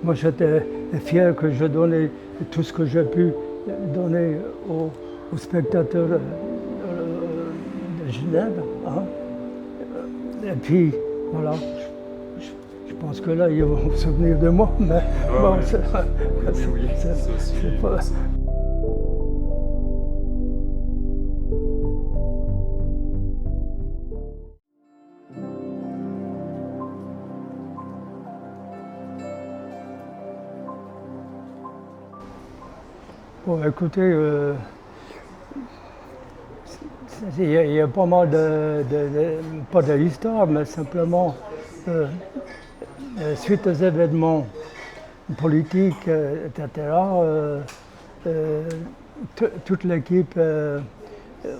moi j'étais fier que je donnais tout ce que j'ai pu donner aux spectateurs de Genève. Hein. Et puis, voilà, je pense que là, ils vont se souvenir de moi, mais bon, c'est aussi... c'est pas... Bon, écoutez, il y a pas mal pas de l'histoire, mais simplement, suite aux événements politiques, etc., toute l'équipe,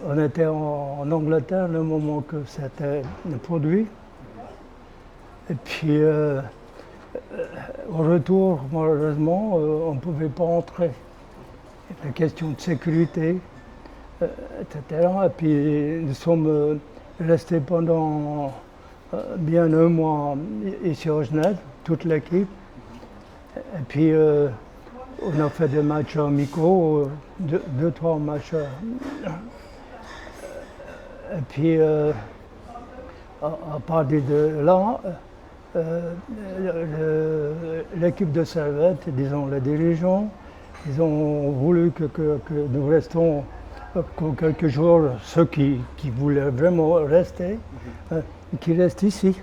on était en Angleterre le moment que c'était produit. Et puis, au retour, malheureusement, on ne pouvait pas entrer. La question de sécurité, etc. Et puis nous sommes restés pendant bien un mois ici à Genève, toute l'équipe. Et puis on a fait des matchs amicaux, deux, trois matchs. Et puis à partir de là, l'équipe de Servette, disons les dirigeants, ils ont voulu que nous restions quelques jours, ceux qui voulaient vraiment rester, qui restent ici.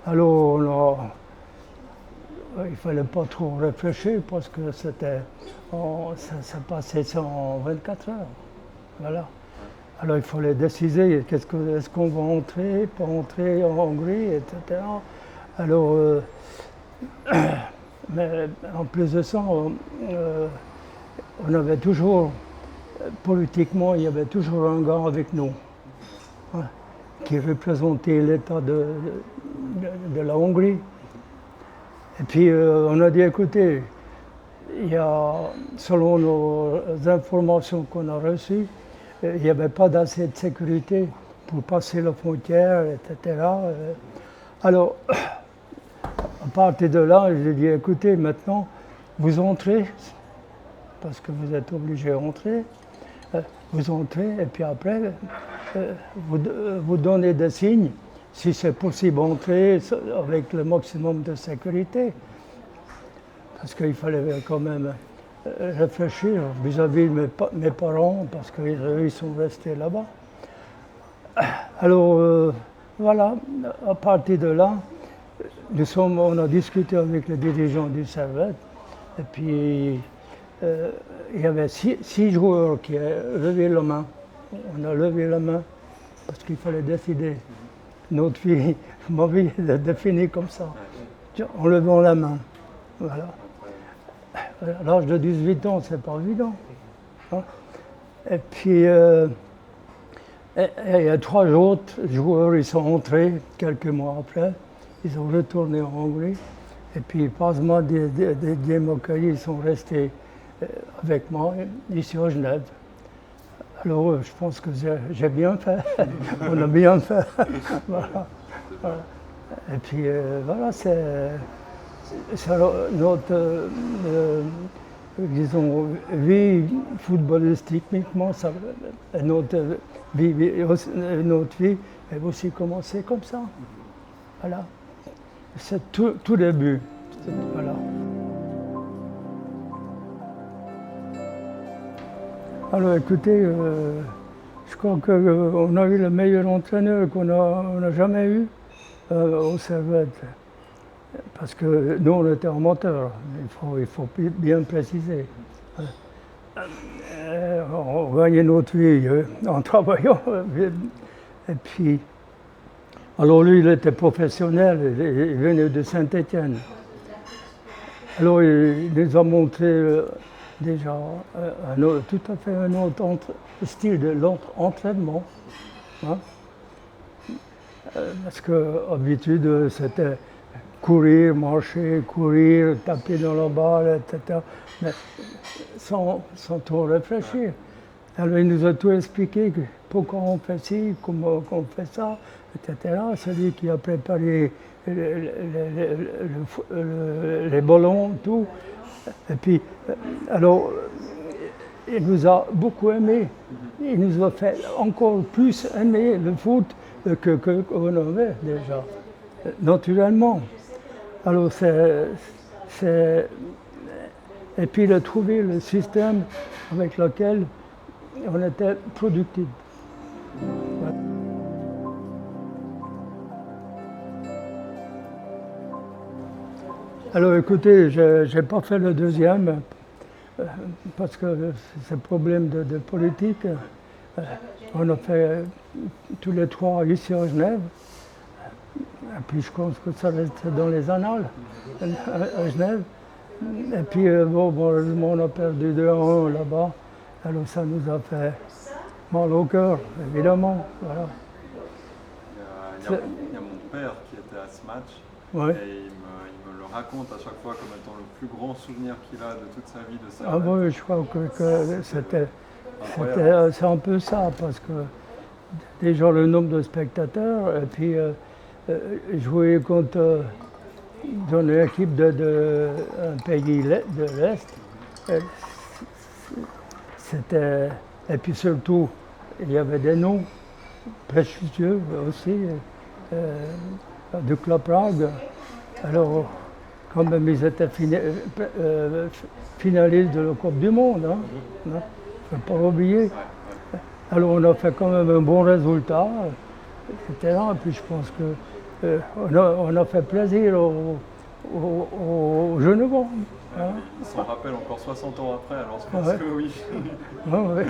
Alors il ne fallait pas trop réfléchir parce que ça passait ça en 24 heures. Voilà. Alors il fallait décider est-ce qu'on va entrer, pas entrer en Hongrie, etc. Alors mais en plus de ça, on avait toujours, politiquement, il y avait toujours un gars avec nous, hein, qui représentait l'État de la Hongrie. Et puis on a dit, écoutez, il y a, selon nos informations qu'on a reçues, il n'y avait pas d'assez de sécurité pour passer la frontière, etc. Alors, à partir de là, j'ai dit, écoutez, maintenant, vous entrez, parce que vous êtes obligé d'entrer, vous entrez, et puis après, vous donnez des signes, si c'est possible d'entrer avec le maximum de sécurité. Parce qu'il fallait quand même réfléchir vis-à-vis de mes parents, parce qu'eux, ils sont restés là-bas. Alors, voilà, à partir de là, on a discuté avec les dirigeants du Servette, et puis il y avait six joueurs qui ont levé la main. On a levé la main parce qu'il fallait décider. Notre vie, ma vie est définie comme ça, en levant la main. Voilà. À l'âge de 18 ans, c'est pas évident. Hein. Et puis, il y a trois autres joueurs, ils sont entrés quelques mois après. Ils sont retournés en Hongrie. Et puis, passement des mois, ils sont restés avec moi ici à Genève. Alors, je pense que j'ai bien fait. On a bien fait. Voilà. Voilà. Et puis, voilà, c'est notre disons, vie footballistique, notre vie a aussi commencé comme ça. Voilà. C'est tout début. Voilà. Alors écoutez, je crois qu'on a eu le meilleur entraîneur qu'on n'a jamais eu au Servette. Parce que nous, on était amateurs, il faut bien préciser. On gagnait notre vie en travaillant. Et puis, alors lui, il était professionnel, il venait de Saint-Étienne. Alors il nous a montré déjà tout à fait un autre style de l'entraînement. Hein? Parce qu'habitude, c'était courir, marcher, courir, taper dans la balle, etc. Mais sans trop réfléchir. Alors il nous a tout expliqué, pourquoi on fait ci, comment on fait ça, etc. Celui qui a préparé les ballons, tout. Et puis, alors, il nous a beaucoup aimé. Il nous a fait encore plus aimer le foot qu'on avait déjà, naturellement. Alors, et puis il a trouvé le système avec lequel on était productif. Voilà. Alors écoutez, je n'ai pas fait le deuxième parce que c'est un problème de politique. On a fait tous les trois ici à Genève. Et puis je pense que ça reste dans les annales à Genève. Et puis bon, on a perdu 2-1 là-bas. Alors ça nous a fait mal au cœur, évidemment. Voilà. Il y a mon père qui était à ce match. Ouais. Et il me le raconte à chaque fois comme étant le plus grand souvenir qu'il a de toute sa vie de ça. Ah oui, je crois que c'est un peu ça, parce que déjà le nombre de spectateurs, et puis jouer contre une équipe d'un pays de l'Est, c'était... Et puis surtout, il y avait des noms prestigieux aussi, de Club Prague. Alors, quand même, ils étaient finalistes de la Coupe du Monde, hein. Il ne faut pas oublier. Alors, on a fait quand même un bon résultat, etc. Et puis, je pense qu'on a fait plaisir aux Genevois. Hein. Ils s'en rappellent encore 60 ans après, alors je pense que oui. Ouais.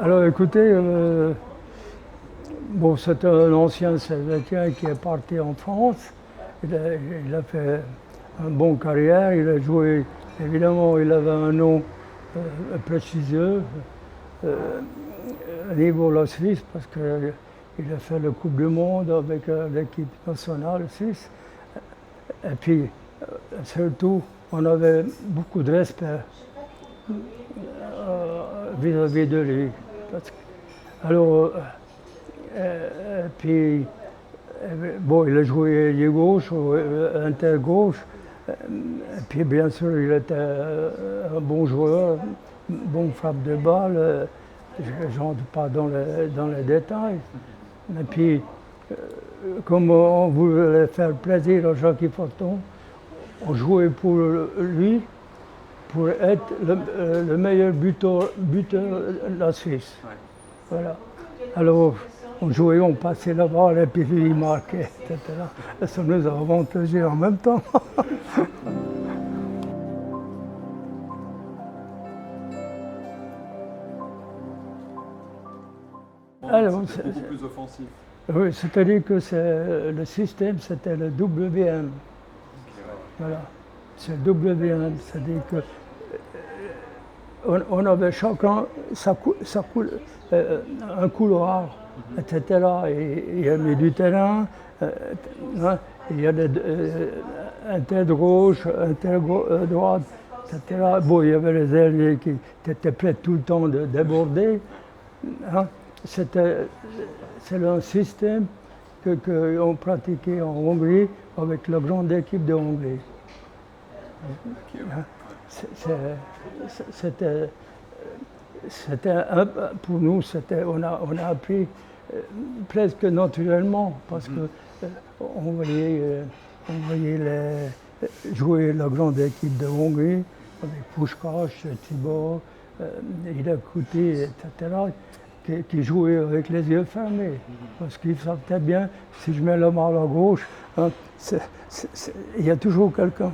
Alors écoutez, bon, c'est un ancien Servetien qui est parti en France. Il a fait une bonne carrière, il a joué, évidemment, il avait un nom prestigieux au niveau de la Suisse, parce qu'il a fait la Coupe du Monde avec l'équipe nationale suisse. Et puis, surtout, on avait beaucoup de respect vis-à-vis de lui. Alors, puis, bon, il a joué ailier gauche, inter gauche, et puis bien sûr, il était un bon joueur, bon frappe de balle, je n'entre pas dans les détails. Et puis, comme on voulait faire plaisir à Jacques Forton, on jouait pour lui, pour être le meilleur buteur de la Suisse. Ouais. Voilà. Alors, on jouait, on passait la balle et puis lui, il marquait, etc. Et ça nous a avantagés en même temps. Alors, c'était beaucoup plus offensif. Oui, c'est-à-dire que le système, c'était le WM. Okay, voilà. C'est le WM, c'est-à-dire que on avait chacun un couloir, etc. Et il y avait du terrain, il y a un tête gauche, un tête droite, etc. Bon, il y avait les ailiers qui étaient prêts tout le temps de déborder. Hein. C'est un système qu'on pratiquait en Hongrie avec la grande équipe de Hongrie. Pour nous, on a appris presque naturellement, parce que on voyait jouer la grande équipe de Hongrie avec Puskás, Tibor, Hidakuti, etc. Qui jouaient avec les yeux fermés, parce qu'ils savaient bien, si je mets la main à la gauche, hein, il y a toujours quelqu'un.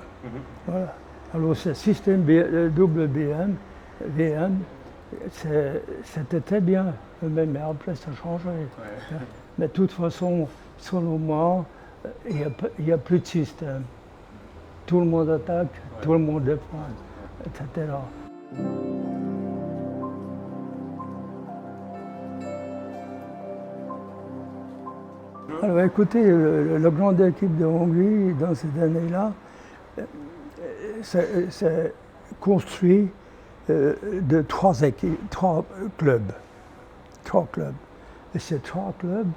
Voilà. Alors ce système WM, VM, c'était très bien, mais après ça a changé. Ouais. Mais de toute façon, selon moi, il n'y a plus de système. Tout le monde attaque, ouais. Tout le monde défend, etc. Alors écoutez, la grande équipe de Hongrie, dans ces années-là, c'est construit de trois clubs. Trois clubs. Et ces trois clubs,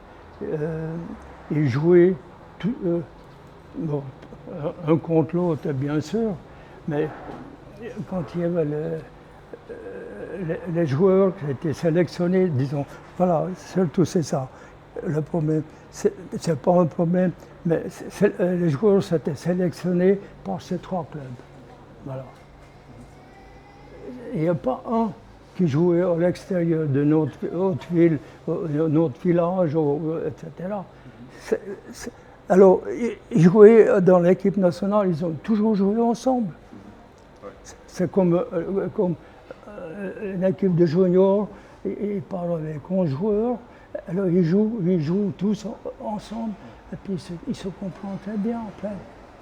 ils jouaient bon, un contre l'autre, bien sûr, mais quand il y avait les joueurs qui étaient sélectionnés, disons, voilà, surtout c'est ça. Le problème, c'est pas un problème, mais les joueurs étaient sélectionnés par ces trois clubs. Voilà. Il n'y a pas un qui jouait à l'extérieur de notre ville, notre village, etc. Alors, ils jouaient dans l'équipe nationale, ils ont toujours joué ensemble. C'est comme une équipe de juniors, ils parlent avec 11 joueurs, alors ils jouent tous ensemble, et puis ils se comprennent très bien après.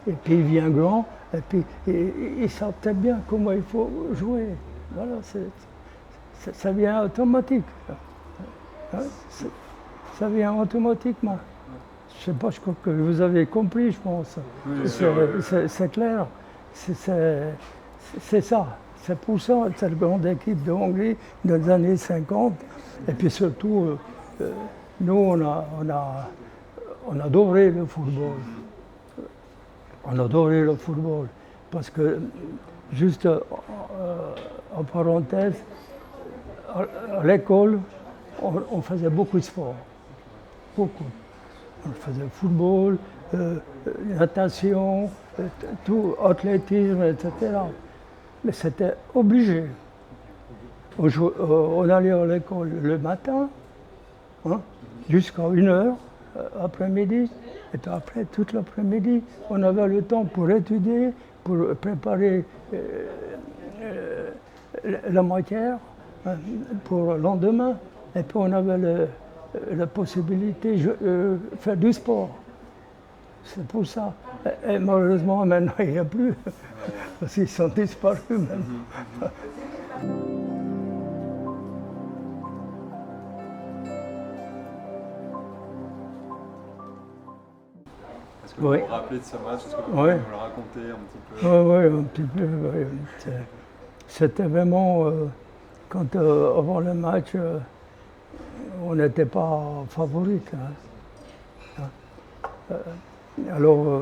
Et puis il vient grand, et puis ils savent très bien comment il faut jouer. Voilà, ça vient automatique. Ça vient automatiquement. Je ne sais pas, je crois que vous avez compris, je pense. Oui, c'est clair. C'est ça. C'est pour ça, cette grande équipe de Hongrie des années 50. Et puis surtout, nous, on adorait le football. On adorait le football. Parce que, juste en parenthèse, à l'école, on faisait beaucoup de sport. Beaucoup. On faisait football, natation, tout, athlétisme, etc. Mais c'était obligé. On allait à l'école le matin, hein, jusqu'à 1h après-midi, et puis après, toute l'après-midi, on avait le temps pour étudier, pour préparer la matière pour le lendemain, et puis on avait la possibilité de faire du sport. C'est pour ça. Et malheureusement, maintenant, il n'y a plus, parce qu'ils sont disparus maintenant. Est-ce que vous vous rappelez de ce match? Est-ce que vous pouvez nous le raconter un petit peu? Oui, un petit peu. Oui. C'était vraiment, quand avant le match, on n'était pas favorite. Hein. Alors,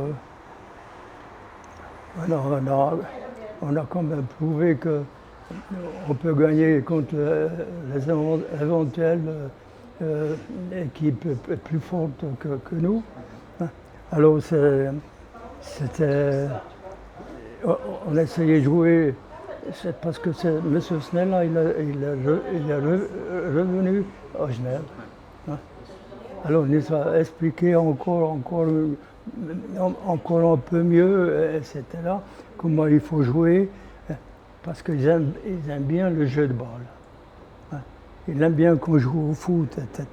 on a quand même prouvé qu'on peut gagner contre les éventuelles équipes plus fortes que nous. Alors, on essayait de jouer, c'est parce que M. Snella, il est revenu à Genève. Hein. Alors, il nous a expliqué encore un peu mieux, etc., comment il faut jouer, parce qu'ils aiment bien le jeu de balle. Hein. Ils aiment bien qu'on joue au foot, etc.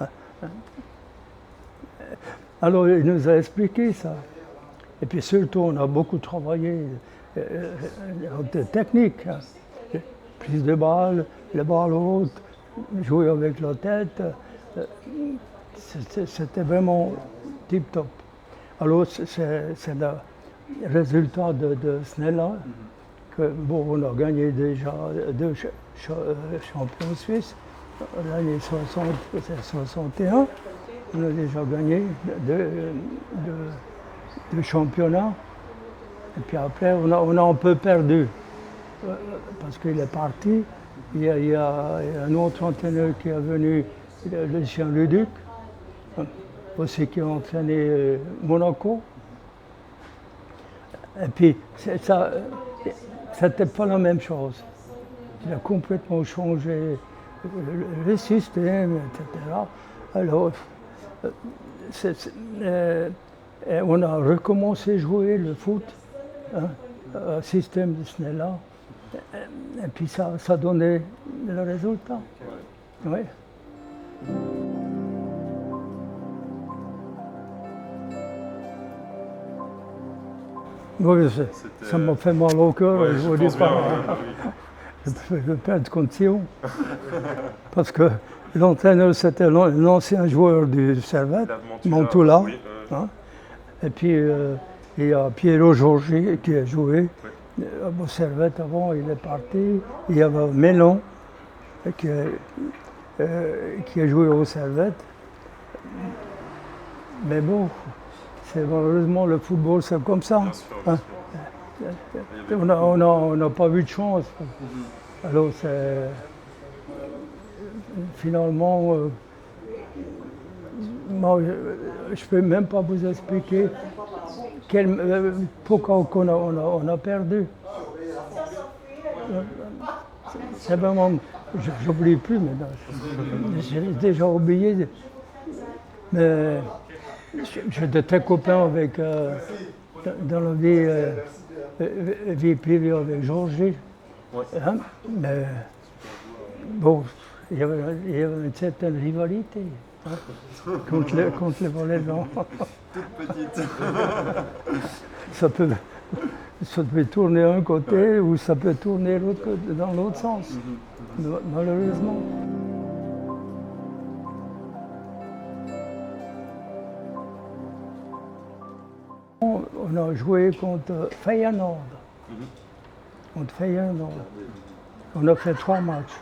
Hein. Alors, il nous a expliqué ça. Et puis surtout, on a beaucoup travaillé de technique. Hein. Prise de balle, les balles hautes, jouer avec la tête. C'était vraiment tip-top. Alors, c'est le résultat de Snella, que bon, on a gagné déjà 2 champions suisses. L'année 61, on a déjà gagné 2 championnats. Et puis après, on a un peu perdu, parce qu'il est parti. Il y a un autre entraîneur qui est venu, Lucien Leduc, aussi qui a entraîné Monaco. Et puis, c'était pas la même chose. Il a complètement changé le système, etc. Alors, on a recommencé à jouer le foot, hein, un système de Snella. Et puis ça donnait le résultat. Oui. Oui, ça m'a fait mal au cœur, ouais, je vous dis pas. Je perds de condition. Parce que l'entraîneur, c'était l'ancien joueur du Servette, Montula. Oui, hein. Et puis, Il y a Piero Giorgi qui a joué au Servette avant, il est parti. Il y avait Ménon qui a joué au Servette. Mais bon, c'est malheureusement le football, c'est comme ça. Bien sûr, Hein. sûr. On n'a pas eu de chance. Alors c'est finalement, moi, je ne peux même pas vous expliquer pourquoi on a perdu. C'est vraiment, j'oublie plus maintenant. J'ai déjà oublié. Mais j'étais très copain avec, dans la vie privée avec Georges. Hein? Mais bon, il y avait une certaine rivalité contre les Valaisan. Toute petite. Ça peut tourner un côté ou ça peut tourner dans l'autre sens, malheureusement. On a joué contre Feyenoord. Contre Feyenoord. On a fait 3 matchs.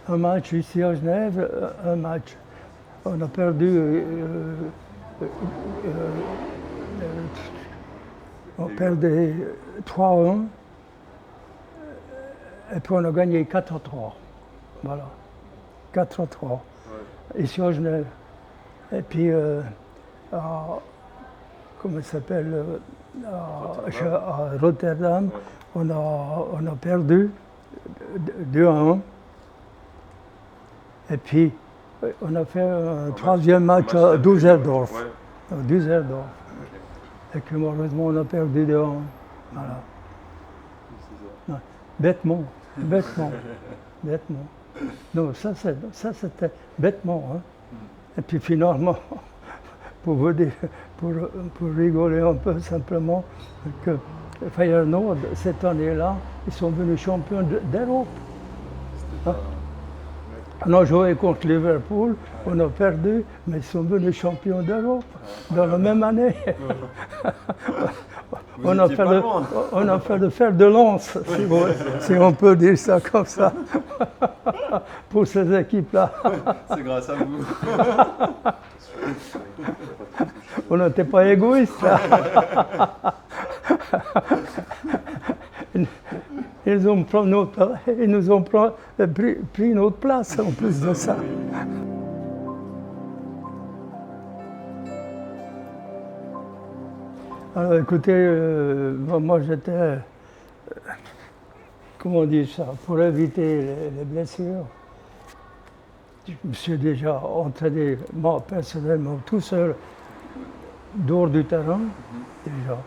Un match ici à Genève, un match. On a perdu. On perdait 3-1. Et puis on a gagné 4-3. Voilà. 4-3. Ici à Genève. Et puis, comment ça s'appelle, à Rotterdam, on a perdu 2-1. Et puis, on a fait un troisième match à Düsseldorf. À Düsseldorf. Et que malheureusement, on a perdu 2-1. Voilà. Non, bêtement. Non, ça c'était bêtement. Hein. Et puis finalement, pour vous dire, pour rigoler un peu simplement, que Feyenoord, cette année-là, ils sont venus champions d'Europe. Hein? On a joué contre Liverpool, on a perdu, mais ils sont venus champions d'Europe dans la même année. On a fait le fer de lance, si on peut dire ça comme ça, pour ces équipes-là. C'est grâce à vous. On n'était pas égoïstes. Ils nous ont pris notre place en plus de ça. Alors écoutez, moi j'étais, comment dire ça, pour éviter les blessures, je me suis déjà entraîné, moi personnellement, tout seul, dehors du terrain, déjà,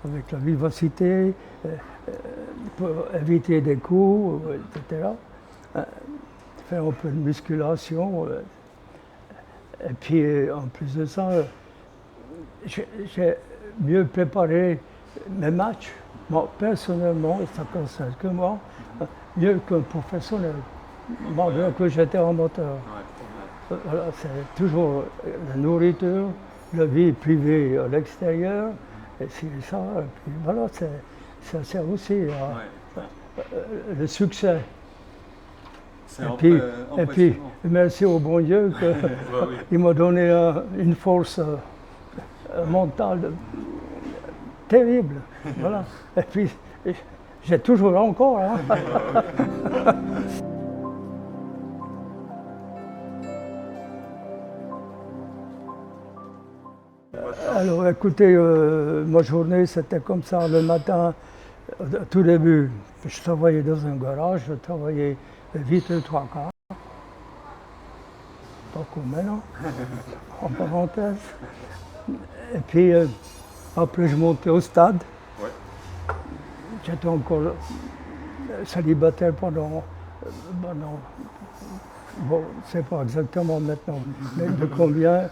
avec la vivacité, pour éviter des coups, etc. Faire un peu de musculation. Et puis, en plus de ça, j'ai mieux préparé mes matchs, moi, personnellement, et ça concerne que moi, mieux qu'un professionnel, malgré que j'étais amateur. Voilà, c'est toujours la nourriture, la vie privée à l'extérieur, et c'est ça, et puis voilà, ça sert aussi le succès. Et puis, merci au bon Dieu qu'il m'a donné une force mentale terrible. Voilà. Et puis, j'ai toujours encore. Hein. Alors écoutez, ma journée c'était comme ça, le matin, au tout début, je travaillais dans un garage, je travaillais 8 3 quarts, pas comme maintenant, en parenthèse. Et puis après je montais au stade, j'étais encore célibataire pendant bon, je ne sais pas exactement maintenant, mais de combien.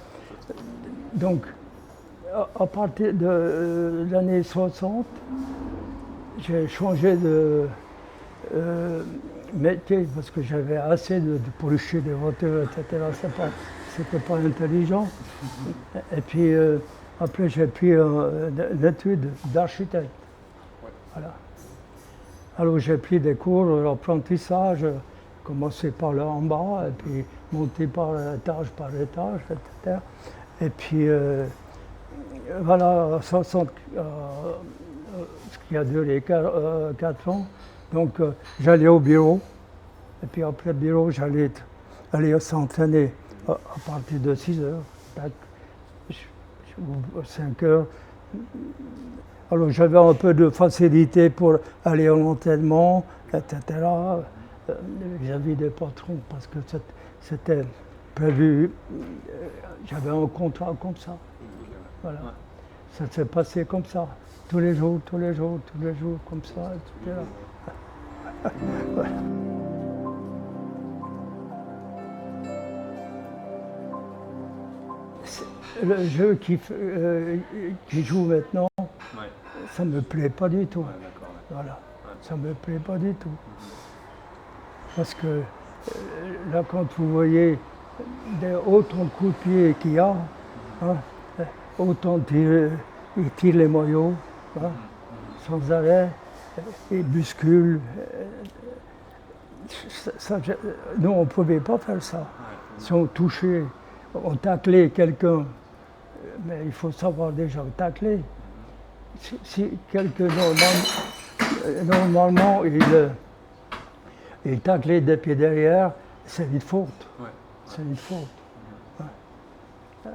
Donc, à partir de l'année 60, j'ai changé de métier parce que j'avais assez de polluer des voitures, etc. C'était pas intelligent. Et puis, Après, j'ai pris une étude d'architecte. Ouais. Voilà. Alors, j'ai pris des cours d'apprentissage, commencé par là en bas, et puis monté par étage, etc. Et puis, voilà, ce qui a duré 4 ans. Donc, j'allais au bureau, et puis après le bureau, j'allais aller s'entraîner à partir de 6 heures, 5 heures. Alors, j'avais un peu de facilité pour aller à l'entraînement, etc., vis-à-vis des patrons, parce que c'était prévu, j'avais un contrat comme ça. Voilà. Ouais. Ça s'est passé comme ça, tous les jours, comme ça, etc. Ouais. Le jeu qui joue maintenant, Ouais. ça ne me plaît pas du tout. Ouais, d'accord. Ouais. Voilà, ça ne me plaît pas du tout. Parce que là, quand vous voyez autant de coups de pied qu'il y a, hein, autant il tire les maillots, hein, sans arrêt, il bouscule. Nous, on ne pouvait pas faire ça. Ouais. Si on touchait, on taclait quelqu'un, mais il faut savoir déjà tacler. Si quelqu'un, normalement, il taclait des pieds derrière, c'est une faute. Ouais. C'est une faute. Ouais.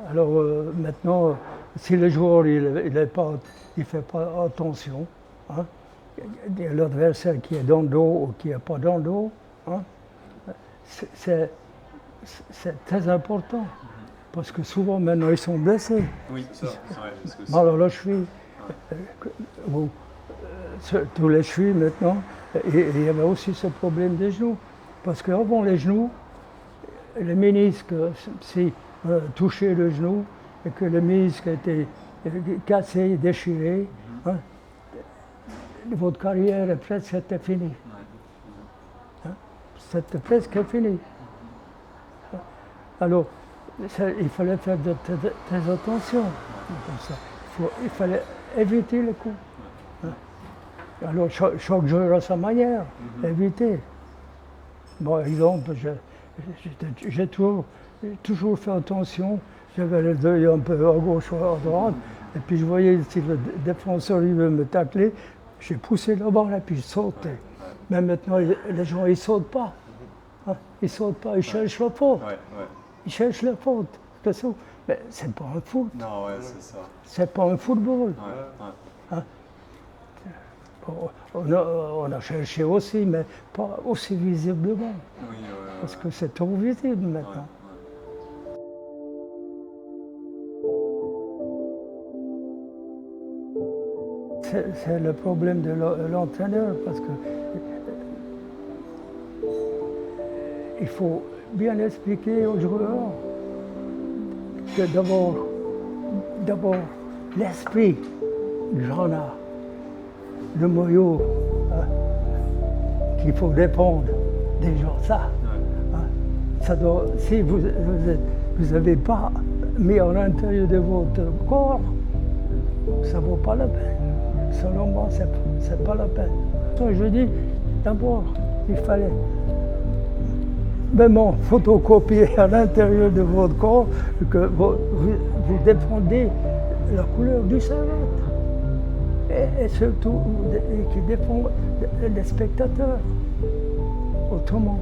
Alors maintenant, si le joueur il ne fait pas attention, hein, l'adversaire qui est dans le dos ou qui n'est pas dans le dos, hein, c'est très important. Parce que souvent maintenant ils sont blessés. Oui, ça, ouais, parce que Mal à la cheville, tous les chevilles maintenant. Et il y avait aussi ce problème des genoux. Parce qu'avant les genoux, le ménisque, si on touchait le genou et que le ménisque était cassé, déchiré, hein, votre carrière est presque finie. Hein, c'était presque fini. Alors, il fallait faire très attention. Comme ça. Il fallait éviter les coups. Hein. Alors, chaque joueur à sa manière, éviter. Par exemple, j'ai toujours fait attention. J'avais les yeux un peu à gauche ou à droite. Et puis je voyais si le défenseur il veut me tacler, j'ai poussé la balle et puis je sautais. Mais maintenant, les gens, ils ne sautent pas. Hein. Ils ne sautent pas, ils cherchent la faute. Ouais. Ils cherchent la faute. Mais c'est pas un foot. Non, ouais, c'est ça. C'est pas un football. Ouais. Hein. On a cherché aussi, mais pas aussi visiblement. Oui, Parce que c'est trop visible maintenant. C'est le problème de l'entraîneur, parce que il faut bien expliquer aux joueurs que d'abord l'esprit du gendarme, le maillot, hein, qu'il faut défendre déjà ça. Hein, ça doit, si vous n'avez pas mis à l'intérieur de votre corps, ça ne vaut pas la peine. Selon moi, c'est pas la peine. Donc je dis, d'abord, il fallait même photocopier à l'intérieur de votre corps que vous défendez la couleur du servette. Et surtout, qui défend les spectateurs. Autrement.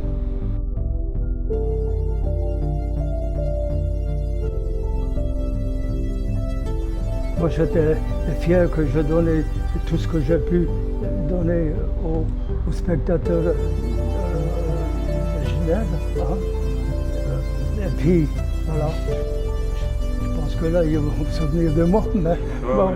Moi, j'étais fier que je donnais tout ce que j'ai pu donner aux spectateurs de Genève. Hein. Et puis, voilà, je pense que là, ils vont se souvenir de moi, mais bon,